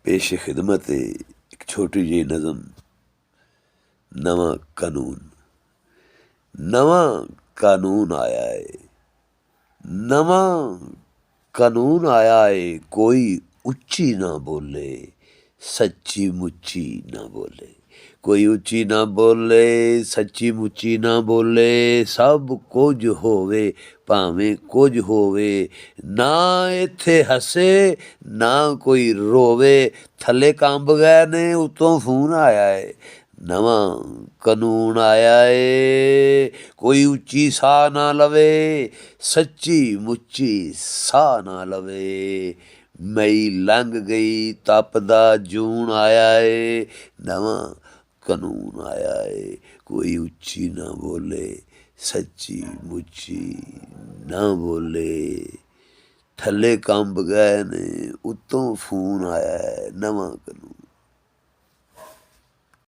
पेश खिदमत एक छोटी जी नज़म नवा कानून। नवा कानून आया है, नवा कानून आया है, कोई उच्ची ना बोले सच्ची मुच्ची ना बोले। कोई उच्ची ना बोले सच्ची मुच्ची ना बोले। सब कुछ होवे भावें कुछ होवे, ना इत्थे हसे ना कोई रोवे। थले कंब गए ने उतों फोन आया है, नवा कानून आया है, कोई उच्ची साह ना लवे सच्ची मुच्ची साह ना लवे। मई लंघ गई तपदा जून आया है, नवा कानून आया है, कोई उच्ची ना बोले सच्ची मुच्ची ना बोले। थले कंब गए ने उतों फोन आया है, नवा कानून।